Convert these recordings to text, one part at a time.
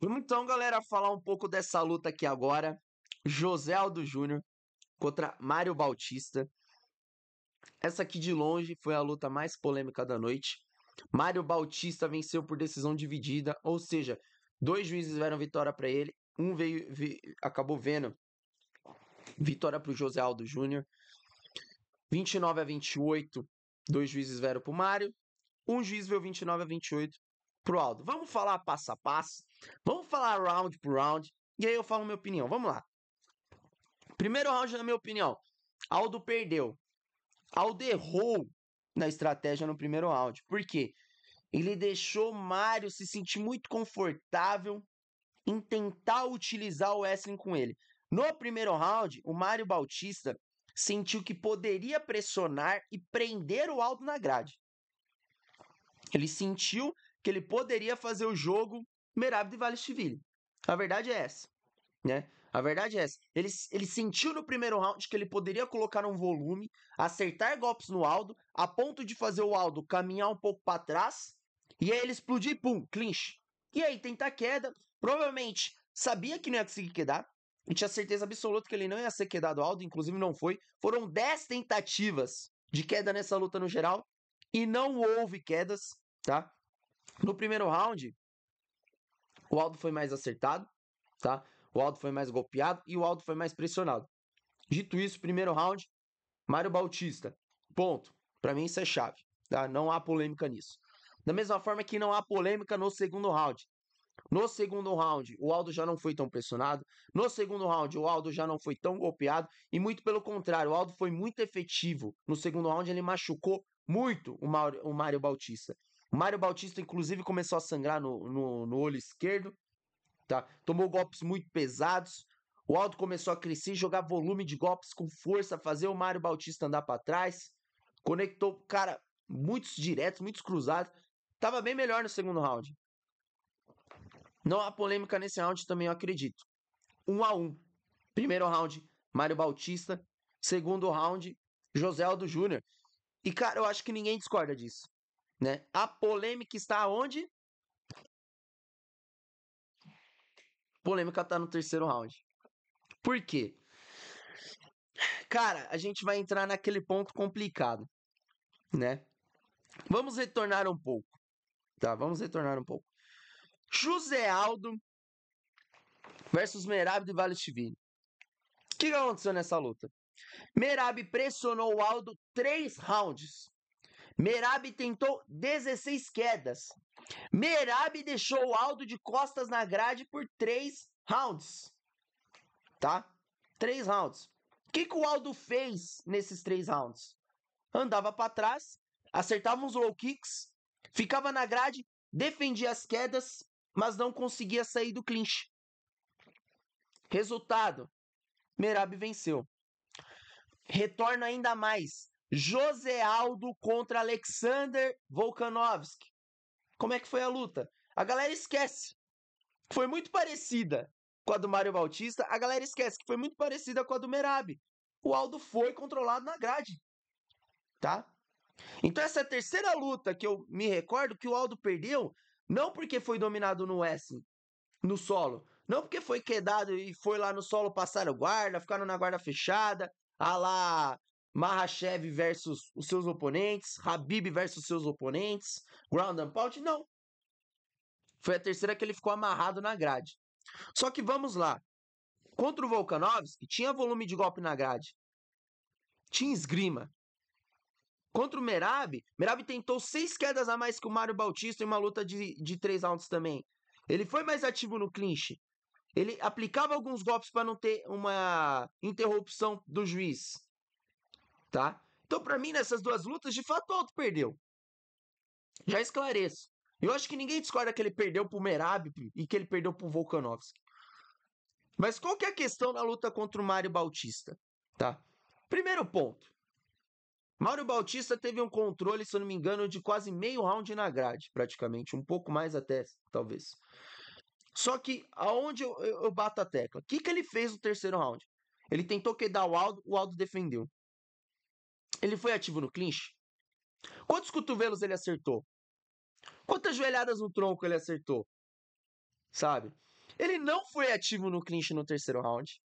Vamos então, galera, falar um pouco dessa luta aqui agora. José Aldo Júnior contra Mário Bautista. Essa aqui de longe foi a luta mais polêmica da noite. Mário Bautista venceu por decisão dividida, ou seja, dois juízes deram vitória para ele, acabou vendo vitória para o José Aldo Júnior. 29-28, dois juízes deram para o Mário, um juiz veio 29-28 pro Aldo. Vamos falar passo a passo, vamos falar round por round, e aí eu falo minha opinião. Vamos lá. Primeiro round, na minha opinião, Aldo perdeu. Aldo errou na estratégia no primeiro round. Por quê? Ele deixou Mário se sentir muito confortável em tentar utilizar o wrestling com ele. No primeiro round, o Mário Bautista sentiu que poderia pressionar e prender o Aldo na grade. Ele sentiu que ele poderia fazer o jogo Merab de Valishvili. A verdade é essa, né? A verdade é essa. Ele sentiu no primeiro round que ele poderia colocar um volume, acertar golpes no Aldo, a ponto de fazer o Aldo caminhar um pouco para trás, e aí ele explodir, pum, clinch. E aí tentar queda, provavelmente sabia que não ia conseguir quedar, e tinha certeza absoluta que ele não ia ser quedado Aldo, inclusive não foi. Foram 10 tentativas de queda nessa luta no geral, e não houve quedas, tá? No primeiro round, o Aldo foi mais acertado, tá? O Aldo foi mais golpeado e o Aldo foi mais pressionado. Dito isso, primeiro round, Mário Bautista. Ponto. Para mim isso é chave, tá? Não há polêmica nisso. Da mesma forma que não há polêmica no segundo round. No segundo round, o Aldo já não foi tão pressionado. No segundo round, o Aldo já não foi tão golpeado. E muito pelo contrário, o Aldo foi muito efetivo. No segundo round, ele machucou muito o Mário Bautista. O Mário Bautista, inclusive, começou a sangrar no olho esquerdo. Tá? Tomou golpes muito pesados. O Aldo começou a crescer, jogar volume de golpes com força, fazer o Mário Bautista andar para trás. Conectou, cara, muitos diretos, muitos cruzados. Tava bem melhor no segundo round. Não há polêmica nesse round também, eu acredito. 1-1. Primeiro round, Mário Bautista. Segundo round, José Aldo Júnior. E, cara, eu acho que ninguém discorda disso, né? A polêmica está onde? Polêmica tá no terceiro round. Por quê? Cara, a gente vai entrar naquele ponto complicado, né? Vamos retornar um pouco, tá? Vamos retornar um pouco. José Aldo versus Merab de Valishvili. O que aconteceu nessa luta? Merab pressionou o Aldo 3 rounds. Merab tentou 16 quedas. Merab deixou o Aldo de costas na grade por 3 rounds. Tá? 3 rounds. O que o Aldo fez nesses 3 rounds? Andava para trás, acertava uns low kicks, ficava na grade, defendia as quedas, mas não conseguia sair do clinch. Resultado: Merab venceu. Retorna ainda mais. José Aldo contra Alexander Volkanovski. Como é que foi a luta? A galera esquece. Foi muito parecida com a do Mário Bautista. A galera esquece que foi muito parecida com a do Merab. O Aldo foi controlado na grade. Tá? Então essa é a terceira luta que eu me recordo que o Aldo perdeu, não porque foi dominado no wrestling, no solo, não porque foi quedado e foi lá no solo passar o guarda, ficaram na guarda fechada, a lá Makhachev versus os seus oponentes, Khabib versus seus oponentes, ground and pound, não. Foi a terceira que ele ficou amarrado na grade. Só que vamos lá. Contra o Volkanovski, tinha volume de golpe na grade. Tinha esgrima. Contra o Merab, Merab tentou 6 quedas a mais que o Mário Bautista em uma luta de 3 rounds também. Ele foi mais ativo no clinch. Ele aplicava alguns golpes para não ter uma interrupção do juiz. Tá? Então, para mim, nessas duas lutas, de fato, o Aldo perdeu. Já esclareço. Eu acho que ninguém discorda que ele perdeu pro Merab e que ele perdeu pro Volkanovski. Mas qual que é a questão na luta contra o Mário Bautista? Tá? Primeiro ponto. Mário Bautista teve um controle, se eu não me engano, de quase meio round na grade, praticamente. Um pouco mais até, talvez. Só que aonde eu bato a tecla? O que ele fez no terceiro round? Ele tentou quedar o Aldo defendeu. Ele foi ativo no clinch? Quantos cotovelos ele acertou? Quantas joelhadas no tronco ele acertou? Sabe? Ele não foi ativo no clinch no terceiro round.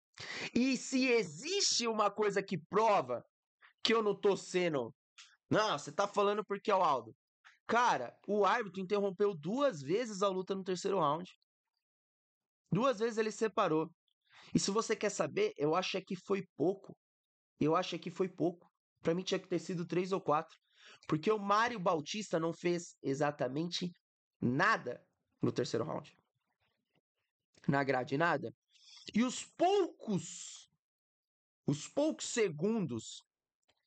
E se existe uma coisa que prova que eu não tô sendo... Não, você tá falando porque é o Aldo. Cara, o árbitro interrompeu 2 vezes a luta no terceiro round. 2 vezes ele separou. E se você quer saber, eu acho é que foi pouco. Eu acho é que foi pouco. Pra mim tinha que ter sido 3 ou 4. Porque o Mário Bautista não fez exatamente nada no terceiro round. Na grade, nada. E os poucos segundos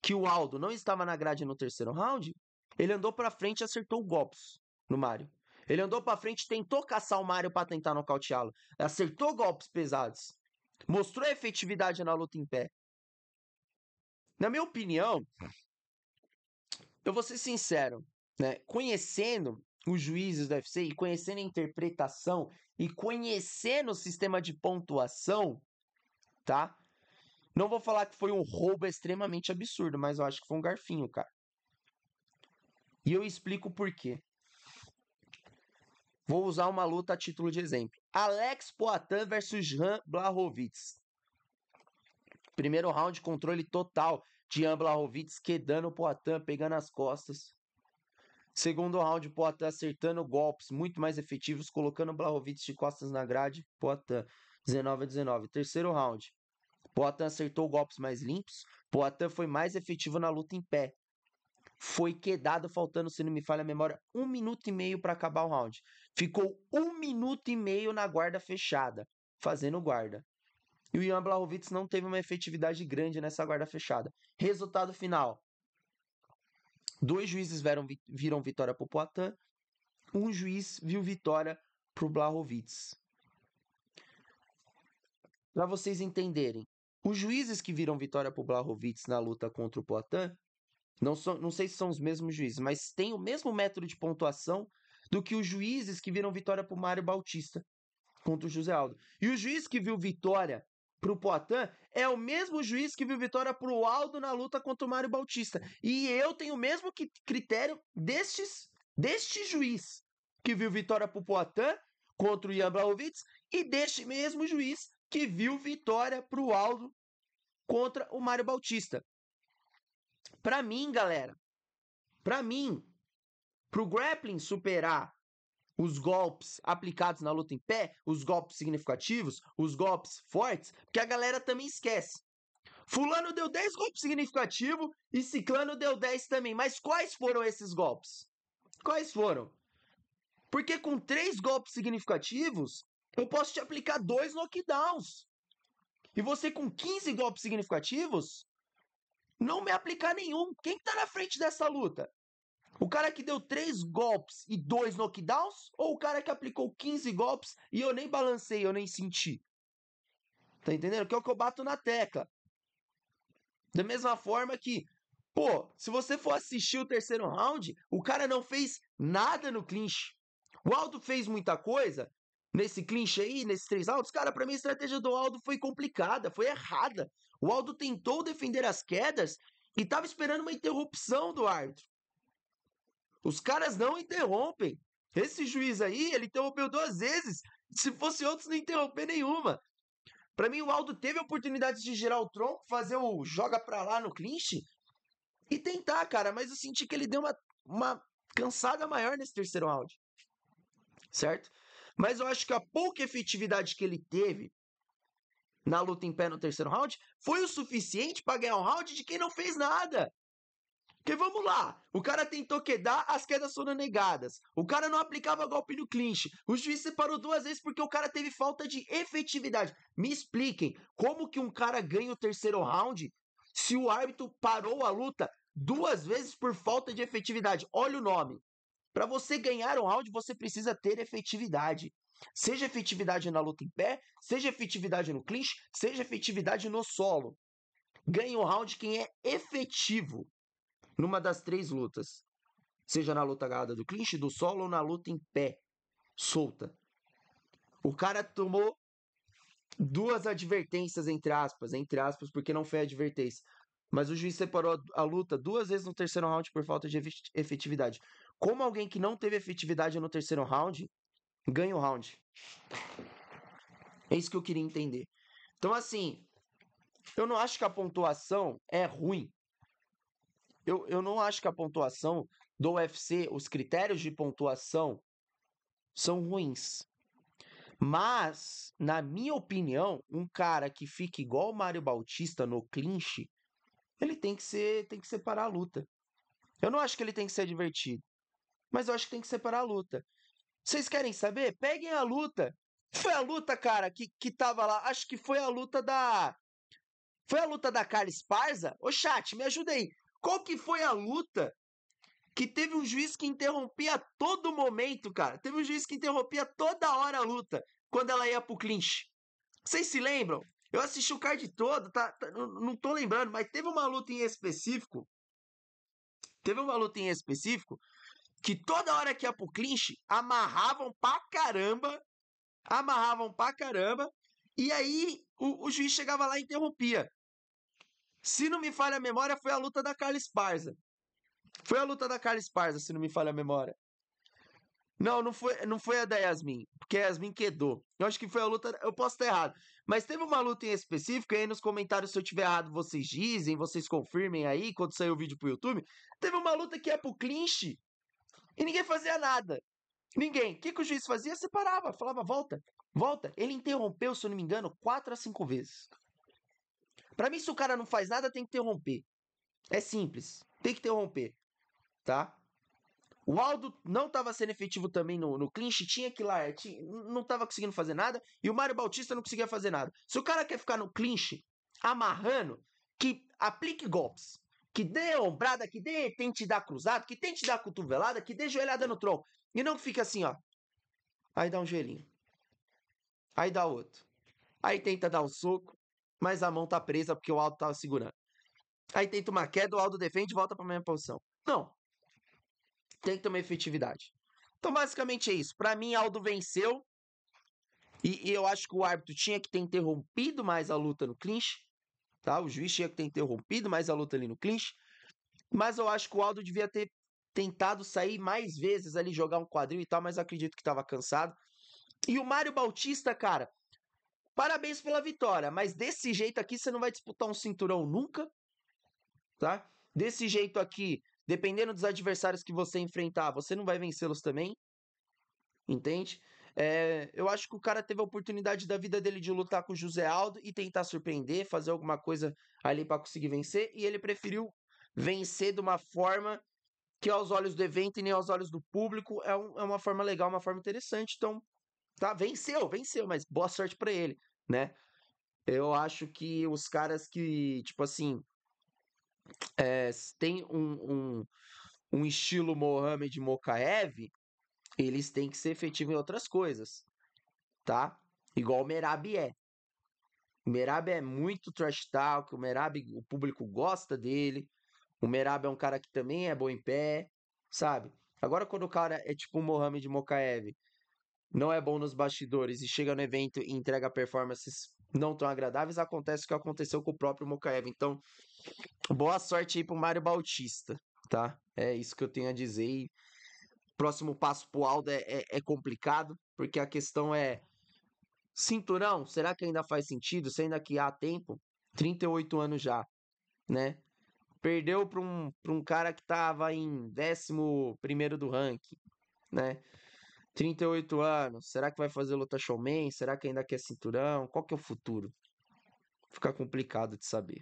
que o Aldo não estava na grade no terceiro round, ele andou pra frente e acertou golpes no Mário. Ele andou pra frente e tentou caçar o Mário pra tentar nocauteá-lo. Acertou golpes pesados. Mostrou efetividade na luta em pé. Na minha opinião, eu vou ser sincero, né? Conhecendo os juízes do UFC e conhecendo a interpretação e conhecendo o sistema de pontuação, tá? Não vou falar que foi um roubo extremamente absurdo, mas eu acho que foi um garfinho, cara. E eu explico por quê. Vou usar uma luta a título de exemplo. Alex Poatan versus Jan Blachowicz. Primeiro round, controle total de Jan Blachowicz, quedando o Poatan, pegando as costas. Segundo round, Poatan acertando golpes muito mais efetivos, colocando o Blachowicz de costas na grade. Poatan, 19-19. Terceiro round, Poatan acertou golpes mais limpos. Poatan foi mais efetivo na luta em pé. Foi quedado, faltando, se não me falha a memória, 1 minuto e meio para acabar o round. Ficou 1 minuto e meio na guarda fechada, fazendo guarda. E o Jan Blachowicz não teve uma efetividade grande nessa guarda fechada. Resultado final: 2 juízes viram vitória para o Poatan, 1 juiz viu vitória para o Blachowicz. Para vocês entenderem, os juízes que viram vitória para o Blachowicz na luta contra o Poatan, não sei se são os mesmos juízes, mas tem o mesmo método de pontuação do que os juízes que viram vitória para o Mário Bautista contra o José Aldo. E o juiz que viu vitória para o Poatan é o mesmo juiz que viu vitória para o Aldo na luta contra o Mário Bautista. E eu tenho o mesmo critério deste juiz que viu vitória para o Poatan contra o Jan Blachowicz e deste mesmo juiz que viu vitória para o Aldo contra o Mário Bautista. Para mim, galera, pro grappling superar os golpes aplicados na luta em pé, os golpes significativos, os golpes fortes, porque a galera também esquece. Fulano deu 10 golpes significativos e Ciclano deu 10 também. Mas quais foram esses golpes? Quais foram? Porque com 3 golpes significativos, eu posso te aplicar 2 knockdowns. E você com 15 golpes significativos, não me aplicar nenhum. Quem tá na frente dessa luta? O cara que deu 3 golpes e 2 knockdowns? Ou o cara que aplicou 15 golpes e eu nem balancei, eu nem senti? Tá entendendo? Que é o que eu bato na tecla. Da mesma forma que, pô, se você for assistir o terceiro round, o cara não fez nada no clinch. O Aldo fez muita coisa nesse clinch aí, nesses 3 rounds. Cara, pra mim a estratégia do Aldo foi complicada, foi errada. O Aldo tentou defender as quedas e tava esperando uma interrupção do árbitro. Os caras não interrompem. Esse juiz aí, ele interrompeu 2 vezes. Se fosse outros, não interromper nenhuma. Pra mim, o Aldo teve a oportunidade de girar o tronco, fazer o joga pra lá no clinch e tentar, cara. Mas eu senti que ele deu uma cansada maior nesse terceiro round. Certo? Mas eu acho que a pouca efetividade que ele teve na luta em pé no terceiro round foi o suficiente para ganhar um round de quem não fez nada. Porque vamos lá, o cara tentou quedar, as quedas foram negadas. O cara não aplicava golpe no clinch. O juiz separou 2 vezes porque o cara teve falta de efetividade. Me expliquem, como que um cara ganha o terceiro round se o árbitro parou a luta 2 vezes por falta de efetividade? Olha o nome. Para você ganhar um round, você precisa ter efetividade. Seja efetividade na luta em pé, seja efetividade no clinch, seja efetividade no solo. Ganha um round quem é efetivo numa das 3 lutas. Seja na luta agarrada do clinch, do solo ou na luta em pé, solta. O cara tomou 2 advertências, entre aspas, porque não foi advertência. Mas o juiz separou a luta 2 vezes no terceiro round por falta de efetividade. Como alguém que não teve efetividade no terceiro round, ganha o round. É isso que eu queria entender. Então, assim, eu não acho que a pontuação é ruim. Eu não acho que a pontuação do UFC, os critérios de pontuação são ruins. Mas, na minha opinião, um cara que fica igual o Mário Bautista no clinch, ele tem que separar a luta. Eu não acho que ele tem que ser divertido, mas eu acho que tem que separar a luta. Vocês querem saber? Peguem a luta. Foi a luta, cara, que tava lá. Acho que foi a luta da. Foi a luta da Carla Esparza? Ô, chat, me ajuda aí. Qual que foi a luta que teve um juiz que interrompia a todo momento, cara? Teve um juiz que interrompia toda hora a luta quando ela ia pro clinch. Vocês se lembram? Eu assisti o card todo, não tô lembrando, mas teve uma luta em específico. Teve uma luta em específico que toda hora que ia pro clinch, amarravam pra caramba, e aí o juiz chegava lá e interrompia. Se não me falha a memória, foi a luta da Carla Esparza. Foi a luta da Carla Esparza, se não me falha a memória. Não, não foi a da Yasmin, porque a Yasmin quedou. Eu acho que foi a luta, eu posso estar errado. Mas teve uma luta em específico, e aí nos comentários, se eu tiver errado, vocês dizem, vocês confirmem aí, quando sair o vídeo pro YouTube. Teve uma luta que ia pro clinch, e ninguém fazia nada. Ninguém. O que o juiz fazia? Separava, falava, volta, volta. Ele interrompeu, se eu não me engano, 4 a 5 vezes. Pra mim, se o cara não faz nada, tem que interromper. É simples, tem que interromper, tá? O Aldo não estava sendo efetivo também no clinch, tinha que ir lá, não estava conseguindo fazer nada, e o Mário Bautista não conseguia fazer nada. Se o cara quer ficar no clinch, amarrando, que aplique golpes, que dê ombrada, que tente dar cruzado, que tente dar cotovelada, que dê joelhada no tronco, e não fica assim, ó. Aí dá um gelinho, aí dá outro, aí tenta dar um soco, mas a mão tá presa porque o Aldo tava segurando. Aí tenta uma queda, o Aldo defende e volta para a mesma posição. Não, tem que ter uma efetividade. Então, basicamente é isso. Para mim, Aldo venceu. E eu acho que o árbitro tinha que ter interrompido mais a luta no clinch. Tá? O juiz tinha que ter interrompido mais a luta ali no clinch. Mas eu acho que o Aldo devia ter tentado sair mais vezes ali, jogar um quadril e tal, mas acredito que estava cansado. E o Mário Bautista, cara, parabéns pela vitória, mas desse jeito aqui você não vai disputar um cinturão nunca, tá? Desse jeito aqui, dependendo dos adversários que você enfrentar, você não vai vencê-los também, entende? Eu acho que o cara teve a oportunidade da vida dele de lutar com o José Aldo e tentar surpreender, fazer alguma coisa ali para conseguir vencer, e ele preferiu vencer de uma forma que aos olhos do evento e nem aos olhos do público é uma forma legal, uma forma interessante. Então, tá, venceu, mas boa sorte para ele, né? Eu acho que os caras que, tipo assim, tem um estilo Mohamed Mokaev, eles têm que ser efetivos em outras coisas, tá? Igual o Merab é. O Merab é muito trash talk, o Merab, o público gosta dele. O Merab é um cara que também é bom em pé, sabe? Agora, quando o cara é tipo o Mohamed Mokaev, não é bom nos bastidores e chega no evento e entrega performances não tão agradáveis, acontece o que aconteceu com o próprio Mokaev. Então, boa sorte aí pro Mário Bautista, tá? É isso que eu tenho a dizer. E próximo passo pro Aldo é complicado, porque a questão é: cinturão, será que ainda faz sentido? Sendo que há tempo, 38 anos já, né? Perdeu pra um cara que tava em 11º do ranking, né? 38 anos, será que vai fazer luta showman? Será que ainda quer cinturão? Qual que é o futuro? Fica complicado de saber.